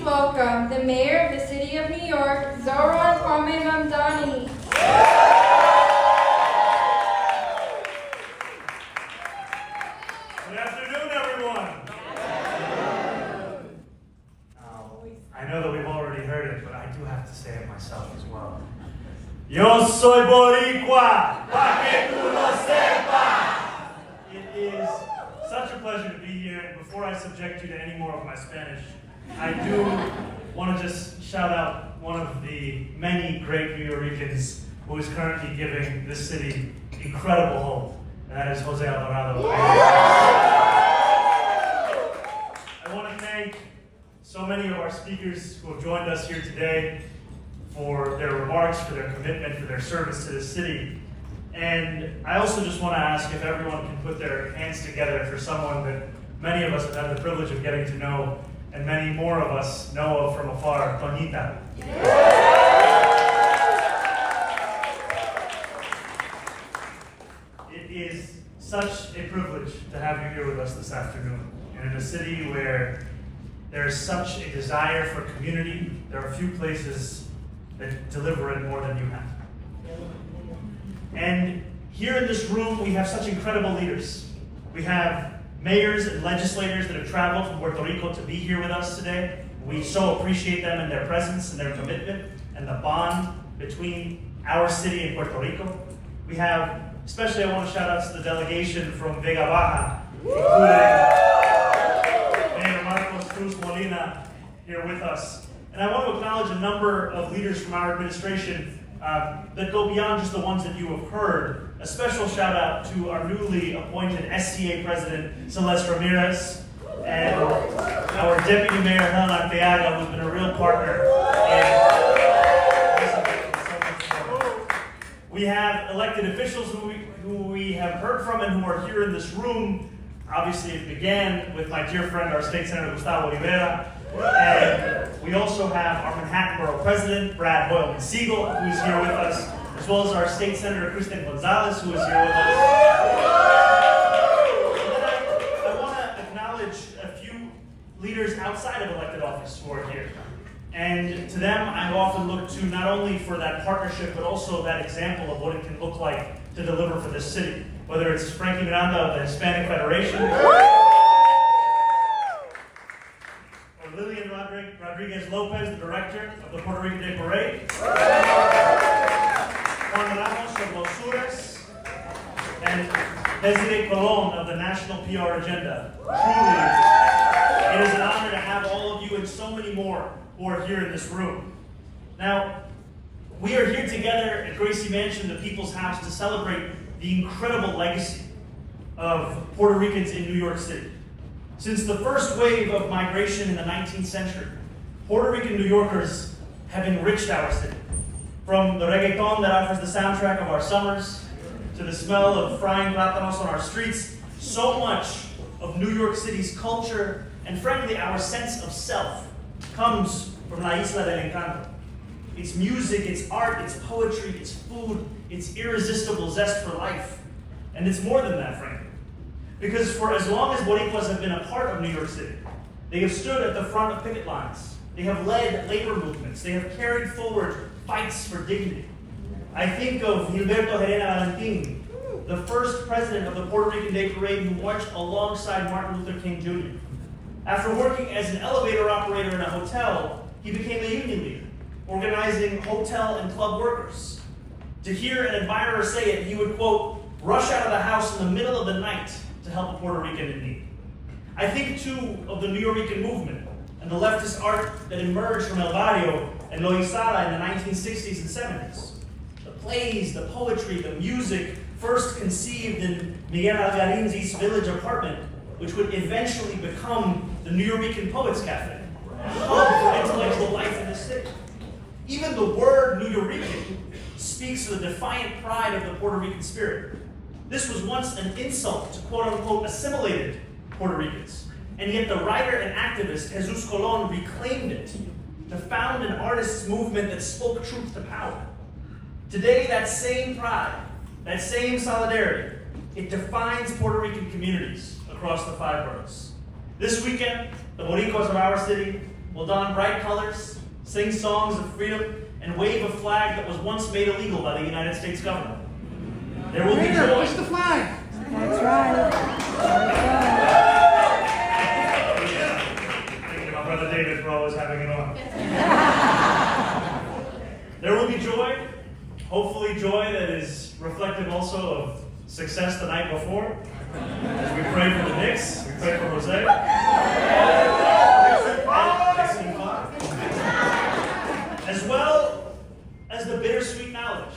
welcome the Mayor of the City of New York, Zoran Mamdani. Good afternoon, everyone. I know that we've already heard it, but I do have to say it myself as well. Yo soy Boricua, pa que tú lo sepas. It is such a pleasure to be here, and before I subject you to any more of my Spanish, I do want to just shout out one of the many great New Yorkers who is currently giving this city incredible hope, and that is Jose Alvarado. I want to thank so many of our speakers who have joined us here today for their remarks, for their commitment, for their service to the city. And I also just want to ask if everyone can put their hands together for someone that many of us have had the privilege of getting to know, and many more of us know of from afar, Toñita. It is such a privilege to have you here with us this afternoon. And in a city where there is such a desire for community, there are few places that deliver it more than you have. And here in this room, we have such incredible leaders. We have mayors and legislators that have traveled from Puerto Rico to be here with us today. We so appreciate them and their presence and their commitment and the bond between our city and Puerto Rico. We have, especially I want to shout out to the delegation from Vega Baja, including Mayor Marcos Cruz Molina here with us. And I want to acknowledge a number of leaders from our administration that go beyond just the ones that you have heard. A special shout out to our newly appointed SCA President, Celeste Ramirez, and our Deputy Mayor, Helen Arteaga, who's been a real partner. We have elected officials who we have heard from and who are here in this room. Obviously, it began with my dear friend, our State Senator Gustavo Rivera. And we also have our Manhattan Borough President, Brad Hoylman-Siegel, who is here with us, as well as our State Senator, Kristen Gonzalez, who is here with us. And then I want to acknowledge a few leaders outside of elected office who are here. And to them, I often look to not only for that partnership, but also that example of what it can look like to deliver for this city. Whether it's Frankie Miranda of the Hispanic Federation, Lillian Rodriguez Lopez, the director of the Puerto Rican Day Parade, Juan Ramos of Los Sures, and Desiree Colon of the National PR Agenda. Truly, it is an honor to have all of you and so many more who are here in this room. Now, we are here together at Gracie Mansion, the People's House, to celebrate the incredible legacy of Puerto Ricans in New York City. Since the first wave of migration in the 19th century, Puerto Rican New Yorkers have enriched our city. From the reggaeton that offers the soundtrack of our summers, to the smell of frying plátanos on our streets, so much of New York City's culture, and frankly our sense of self, comes from La Isla del Encanto. Its music, its art, its poetry, its food, its irresistible zest for life. And it's more than that, frankly. Because for as long as Boricuas have been a part of New York City, they have stood at the front of picket lines. They have led labor movements. They have carried forward fights for dignity. I think of Gilberto Herrera Valentin, the first president of the Puerto Rican Day Parade who marched alongside Martin Luther King Jr. After working as an elevator operator in a hotel, he became a union leader, organizing hotel and club workers. To hear an admirer say it, he would, quote, rush out of the house in the middle of the night to help a Puerto Rican in need. I think, too, of the New York movement and the leftist art that emerged from El Barrio and Loizada in the 1960s and 70s. The plays, the poetry, the music, first conceived in Miguel Algarin's East Village apartment, which would eventually become the New York Poets Cafe, a hub for intellectual life in the city. Even the word New Yorican speaks of the defiant pride of the Puerto Rican spirit. This was once an insult to quote-unquote assimilated Puerto Ricans, and yet the writer and activist Jesus Colon reclaimed it to found an artists' movement that spoke truth to power. Today, that same pride, that same solidarity, it defines Puerto Rican communities across the 5 boroughs. This weekend, the Boricuas of our city will don bright colors, sing songs of freedom, and wave a flag that was once made illegal by the United States government. There will be joy. Push the flag. That's right. Thinking about Brother David for always having it on. There will be joy, hopefully joy that is reflective also of success the night before. As we pray for the Knicks, we pray for Jose. As well as the bittersweet knowledge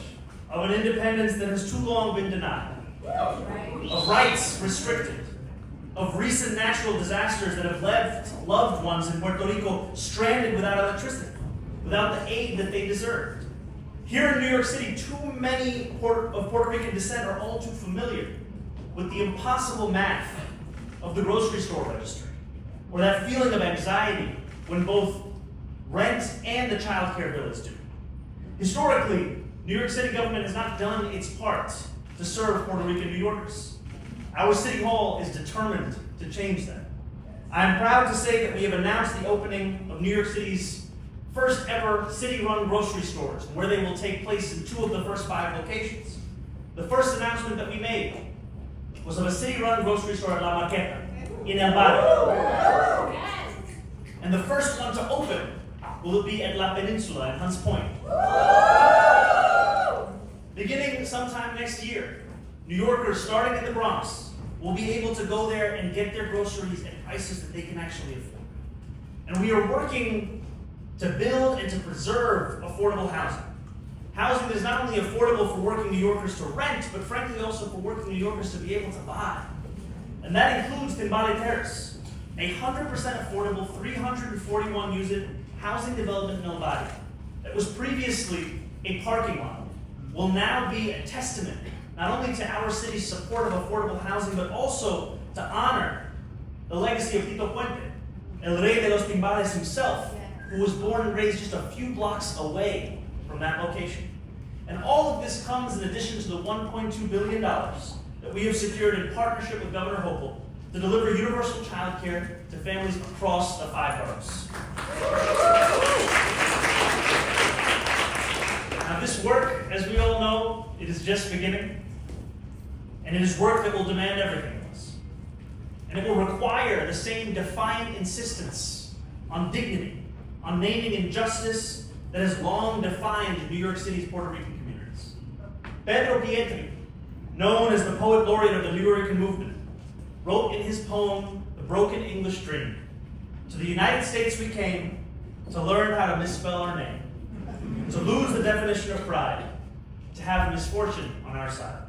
of an independence that has too long been denied, of rights restricted, of recent natural disasters that have left loved ones in Puerto Rico stranded without electricity, without the aid that they deserved. Here in New York City, too many of Puerto Rican descent are all too familiar with the impossible math of the grocery store register, or that feeling of anxiety when both rent and the child care bill is due. Historically, New York City government has not done its part to serve Puerto Rican New Yorkers. Our City Hall is determined to change that. I am proud to say that we have announced the opening of New York City's first ever city-run grocery stores, where they will take place in 2 of the first 5 locations. The first announcement that we made was of a city-run grocery store at La Marqueta, in El Barrio. And the first one to open will be at La Peninsula in Hunts Point. Beginning sometime next year, New Yorkers starting in the Bronx will be able to go there and get their groceries at prices that they can actually afford. And we are working to build and to preserve affordable housing. Housing that is not only affordable for working New Yorkers to rent, but frankly also for working New Yorkers to be able to buy. And that includes Timbale Terrace, a 100% affordable 341-unit housing development in El Barrio that was previously a parking lot will now be a testament not only to our city's support of affordable housing, but also to honor the legacy of Tito Puente, El Rey de los Timbales himself, who was born and raised just a few blocks away from that location. And all of this comes in addition to the $1.2 billion that we have secured in partnership with Governor Hochul to deliver universal child care to families across the 5 boroughs. Now this work, as we all know, it is just beginning. And it is work that will demand everything of us. And it will require the same defiant insistence on dignity, on naming injustice that has long defined New York City's Puerto Rican communities. Pedro Pietri, known as the poet laureate of the New Yorican movement, wrote in his poem, The Broken English Dream, "To the United States we came to learn how to misspell our name, to lose the definition of pride, to have misfortune on our side.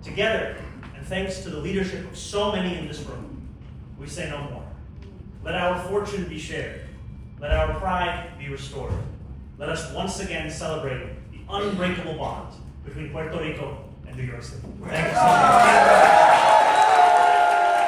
Together, and thanks to the leadership of so many in this room, we say no more. Let our fortune be shared. Let our pride be restored. Let us once again celebrate the unbreakable bond between Puerto Rico and New York City." Thank you so much.